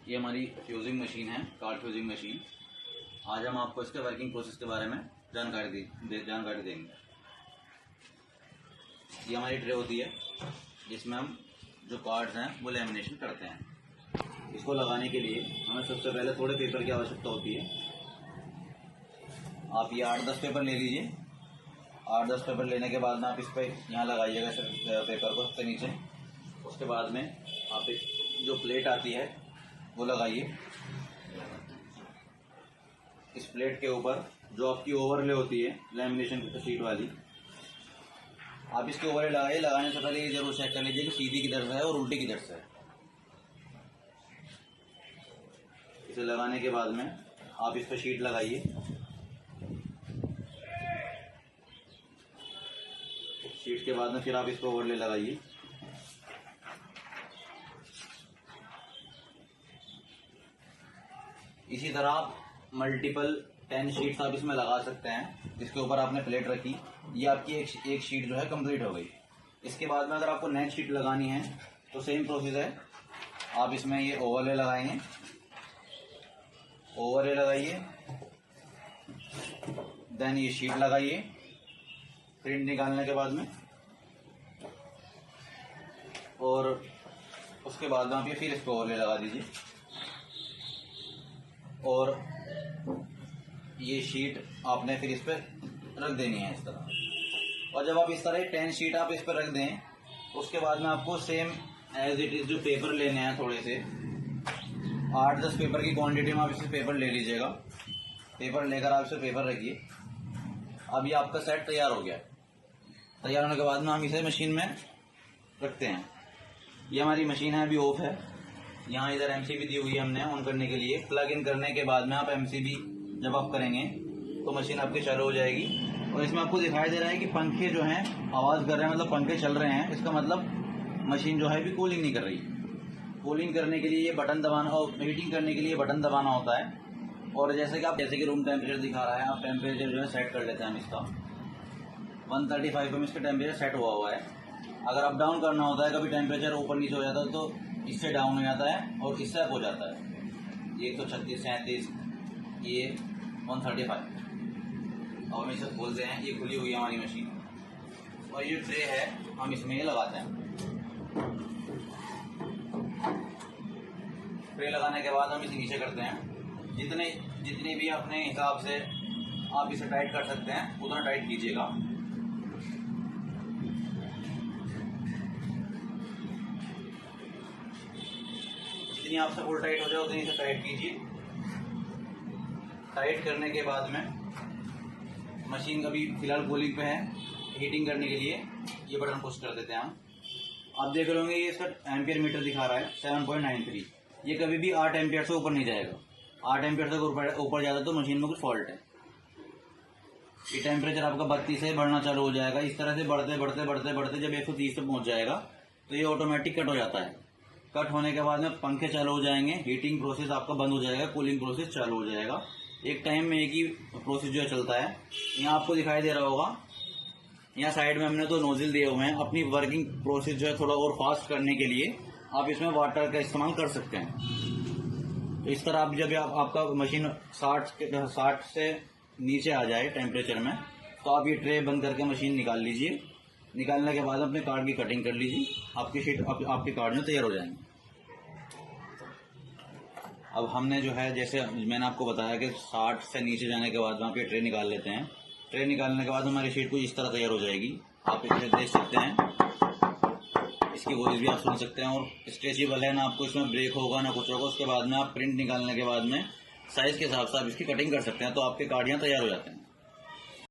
ये हमारी fusing machine है, कार्ड फ्यूजिंग मशीन। आज हम आपको इसके वर्किंग प्रोसेस के बारे में जानकारी देंगे। ये हमारी ट्रे होती है जिसमें हम जो कार्ड्स हैं वो लैमिनेशन करते हैं। इसको लगाने के लिए हमें सबसे पहले थोड़े पेपर की आवश्यकता होती है। आप ये 8-10 पेपर ले लीजिए। 8-10 पेपर लेने के बाद में आप इस पर यहाँ लगाइएगा पेपर को सबसे नीचे। उसके बाद में आप जो प्लेट आती है वो लगाइए। इस प्लेट के ऊपर जो आपकी ओवरले होती है लैमिनेशन शीट वाली, आप इसके ओवरले लगाइए। लगाने से पहले ये जरूर चेक कर लीजिए कि सीधी किधर से है और उल्टी किधर से है। इसे लगाने के बाद में आप इस पर शीट लगाइए। शीट के बाद में फिर आप इस पर ओवरले लगाइए। इसी तरह आप मल्टीपल 10 शीट्स आप इसमें लगा सकते हैं। जिसके ऊपर आपने प्लेट रखी, ये आपकी एक शीट जो है कंप्लीट हो गई। इसके बाद में अगर आपको नेक्स्ट शीट लगानी है तो सेम प्रोसेस है। आप इसमें ये ओवरले लगाएंगे, ओवरले लगाइए, देन ये शीट लगाइए प्रिंट निकालने के बाद में, और उसके बाद में आप ये फिर इसको ओवरले लगा दीजिए। और ये शीट आपने फिर इस पर रख देनी है इस तरह। और जब आप इस तरह 10 शीट आप इस पर रख दें, उसके बाद में आपको सेम एज इट इज जो पेपर लेने हैं, थोड़े से 8-10 पेपर की क्वांटिटी में आप इसे पेपर ले लीजिएगा। पेपर लेकर आप इसे पेपर रखिए। अब ये आपका सेट तैयार हो गया। तैयार होने के बाद में हम इसे मशीन में रखते हैं। ये हमारी मशीन है, अभी ऑफ है। यहाँ इधर एमसीबी दी हुई है हमने ऑन करने के लिए। प्लग इन करने के बाद में आप एमसीबी जब आप करेंगे तो मशीन आपकी चालू हो जाएगी। और इसमें आपको दिखाई दे रहा है कि पंखे जो हैं आवाज़ कर रहे हैं, मतलब पंखे चल रहे हैं। इसका मतलब मशीन जो है अभी कूलिंग नहीं कर रही। कूलिंग करने के लिए ये बटन दबाना और हीटिंग करने के लिए बटन दबाना होता है। और जैसे कि रूम टेम्परेचर दिखा रहा है, आप टेम्परेचर जो है सेट कर लेते हैं हम इसका। 135 पे इसका टेम्परेचर सेट हुआ है। अगर अप डाउन करना होता है, कभी टेम्परेचर ऊपर नीचे हो जाता है तो इससे डाउन हो जाता है और इससे अप हो जाता है। ये 136, 37, ये 135। अब हम इसे खोलते हैं। ये खुली हुई है हमारी मशीन, और ये ट्रे है हम इसमें ये लगाते हैं। ट्रे लगाने के बाद हम इसे नीचे करते हैं। जितने भी अपने हिसाब से आप इसे टाइट कर सकते हैं उतना टाइट कीजिएगा। जितनी आपसे फुल टाइट हो जाए उतनी इसे टाइट कीजिए। टाइट करने के बाद में मशीन अभी फिलहाल कूलिंग पे है। हीटिंग करने के लिए ये बटन पुश कर देते हैं हम। आप देख रहे होंगे ये इसका एम्पियर मीटर दिखा रहा है 7.93। ये कभी भी 8 एम्पियर से ऊपर नहीं जाएगा। 8 एम्पियर से ऊपर जाता तो मशीन में कुछ फॉल्ट है। ये टेम्परेचर आपका 32 से बढ़ना चालू हो जाएगा। इस तरह से बढ़ते बढ़ते बढ़ते बढ़ते जब 130 पे पहुंच जाएगा तो ये ऑटोमेटिक कट हो जाता है। कट होने के बाद में पंखे चालू हो जाएंगे, हीटिंग प्रोसेस आपका बंद हो जाएगा, कूलिंग प्रोसेस चालू हो जाएगा। एक टाइम में एक ही प्रोसेस जो है चलता है। यहाँ आपको दिखाई दे रहा होगा, यहाँ साइड में हमने 2 नोजल दिए हुए हैं। अपनी वर्किंग प्रोसेस जो है थोड़ा और फास्ट करने के लिए आप इसमें वाटर का इस्तेमाल कर सकते हैं। तो इस तरह आप जब आपका मशीन 60 से नीचे आ जाए टेम्परेचर में, तो आप ये ट्रे बंद करके मशीन निकाल लीजिए। निकालने के बाद अपने कार्ड की कटिंग कर लीजिए। आपकी शीट आपके कार्ड में तैयार हो जाएंगे। अब हमने जो है, जैसे मैंने आपको बताया कि 60 से नीचे जाने के बाद आप ये ट्रे निकाल लेते हैं। ट्रे निकालने के बाद हमारी शीट कुछ इस तरह तैयार हो जाएगी। आप इसे देख सकते हैं, इसकी वॉइस भी आप सुन सकते हैं। और स्ट्रेचेबल है ना, आपको इसमें ब्रेक होगा ना कुछ होगा। उसके बाद में आप प्रिंट निकालने के बाद में साइज के हिसाब से आप इसकी कटिंग कर सकते हैं, तो आपके कार्ड यहाँ तैयार हो जाते हैं।